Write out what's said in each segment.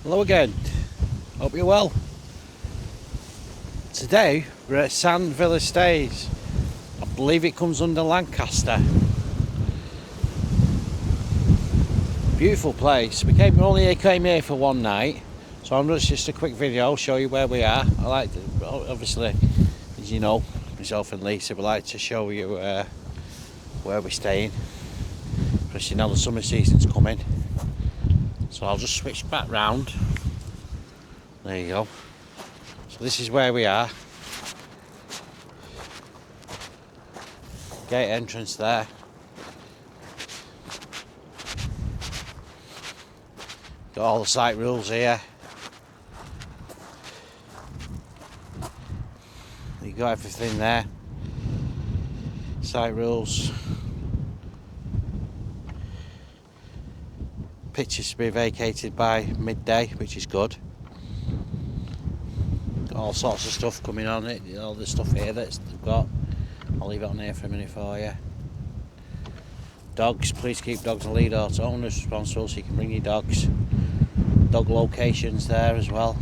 Hello again, hope you're well. Today we're at Sandville Estates. I believe it comes under Lancaster. Beautiful place. We only came here for one night, so I'm just a quick video, show you where we are. I like to, obviously, as you know, myself and Lisa, we like to show you where we're staying, especially now the summer season's coming. So I'll just switch back round. There you go. So this is where we are. Gate entrance there. Got all the site rules here. You got everything there. Site rules. Pitches to be vacated by midday, which is good. Got all sorts of stuff coming on it, all the stuff here that they've got. I'll leave it on here for a minute for you. Dogs, please keep dogs in lead or owners responsible, so you can bring your dogs. Dog locations there as well,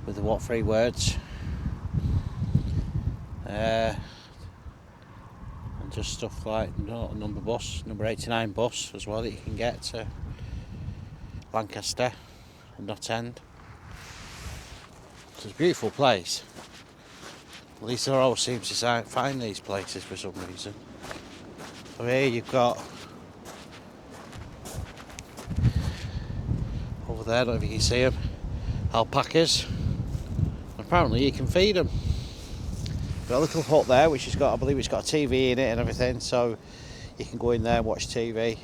with the what 3 words. And just stuff like number 89 bus as well that you can get to Lancaster and Knott End. It's a beautiful place. Lisa always seems to find these places for some reason. So here you've got over there, I don't know if you can see them, alpacas. Apparently you can feed them. Got a little hut there which has got, I believe it's got a TV in it and everything, so you can go in there and watch TV,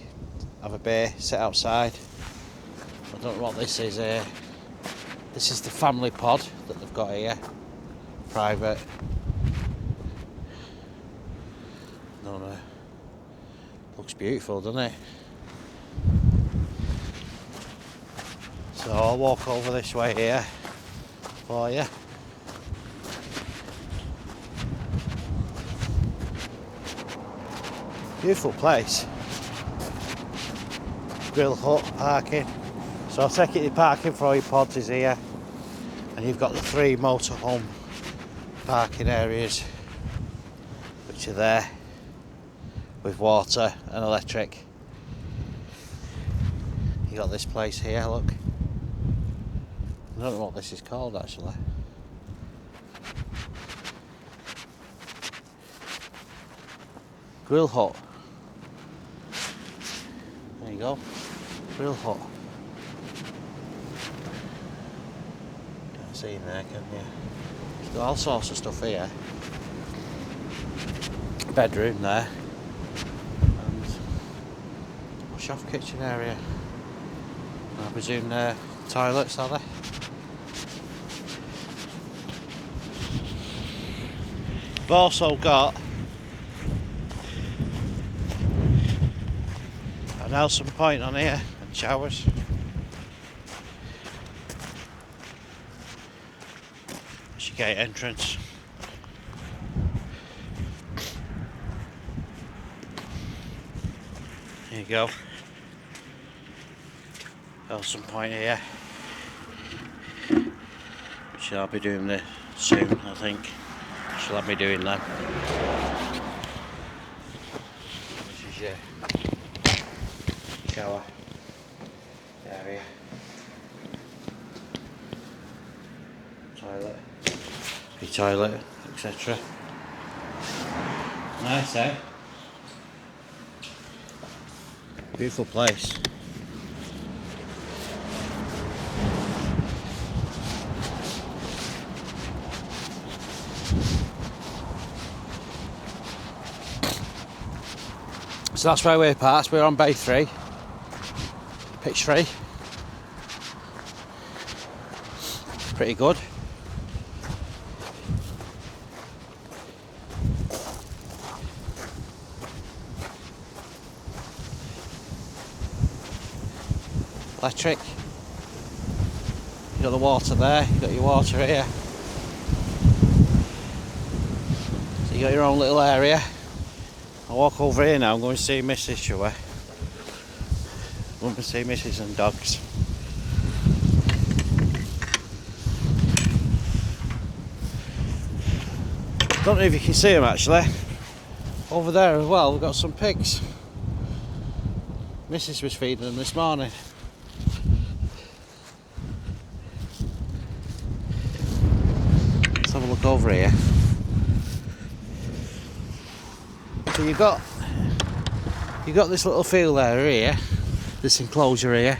have a beer, sit outside. I don't know what this is here. This is the family pod that they've got here, private. No, no. Looks beautiful, doesn't it? So I'll walk over this way here for you. Beautiful place. Grill hut, parking. So I'll take it, the parking for all your pods is here. And you've got the 3 motorhome parking areas, which are there, with water and electric. You got this place here, look. I don't know what this is called actually. Grill hut. There you go. Grill hut. Can't see in there, can you? There's got all sorts of stuff here. Bedroom there. And wash-off kitchen area. I presume they're toilets, are they? We've also got an Nelson point on here and showers. That's your gate entrance. There you go. Nelson point here, which I'll be doing this soon, I think. She'll have me doing that. This is your shower area, toilet, toilet, etc. Nice, eh? Beautiful place. So that's where we're parked. We're on bay 3, pitch 3. Pretty good. Electric. You got the water there. You got your water here. So you got your own little area. I'll walk over here now. I'm going to see Mrs. Shua. I'm going to see Mrs. and dogs. Don't know if you can see them actually. Over there as well, we've got some pigs. Mrs. was feeding them this morning. Let's have a look over here. So you've got this little field area here, this enclosure here.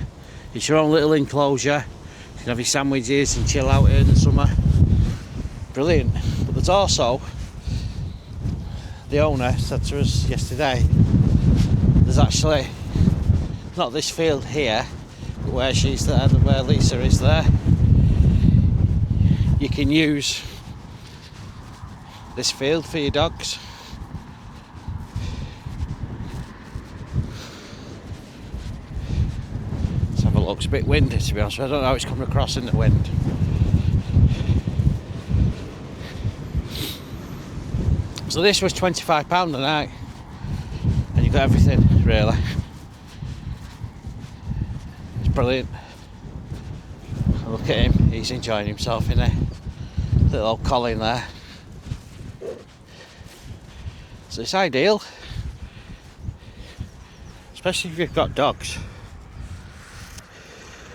It's your own little enclosure. You can have your sandwiches and chill out here in the summer. Brilliant. But there's also, the owner said to us yesterday, there's actually not this field here, but where she's there, where Lisa is there. You can use this field for your dogs. Let's have a look. It's a bit windy, to be honest. I don't know how it's coming across in the wind. So this was £25 a night, and you got everything really. It's brilliant. Look at him, he's enjoying himself in there. Little old Colin there. So it's ideal, especially if you've got dogs.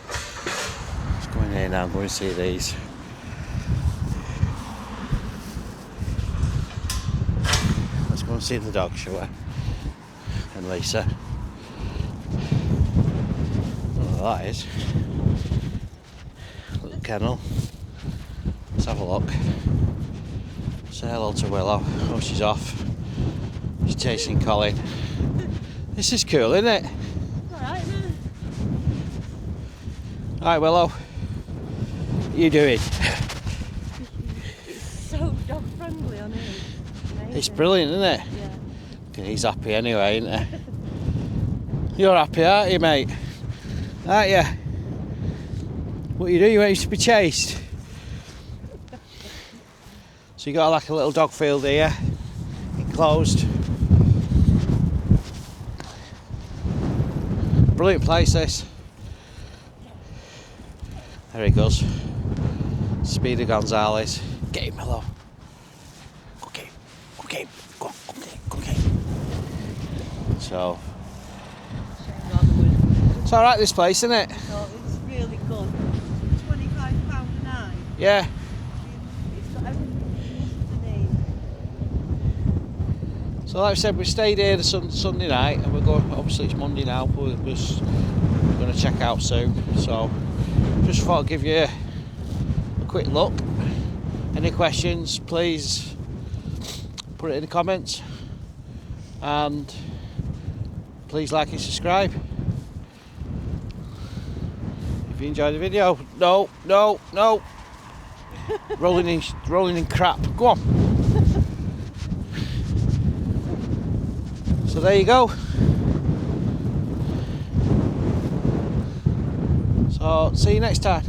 Let's go in here now and go and see these. Let's go and see the dog shower. And Lisa. Oh, that is. Little kennel. Let's have a look. Say hello to Willow. Oh, she's off. She's chasing Colin. This is cool, isn't it? Alright, man. Alright, Willow. What are you doing? It's so dog friendly on here. It's brilliant, isn't it? Yeah. Okay, he's happy anyway, isn't he? You're happy, aren't you, mate? Aren't you? What you do? You want to be chased? So you got like a little dog field here, enclosed. Brilliant place, this. There he goes. Speedy Gonzales. Get him, hello. Go get him. Go get him. Go get him. Go get him. So. It's alright, this place, isn't it? No, it's really good. £25 a night. Yeah. It's got everything you need. So like I said, we stayed here the Sunday night, and we're going, obviously it's Monday now, but we're going to check out soon. So just thought I'd give you a quick look. Any questions, please put it in the comments, and please like and subscribe if you enjoyed the video. No, rolling in crap. Go on. So there you go. So see you next time.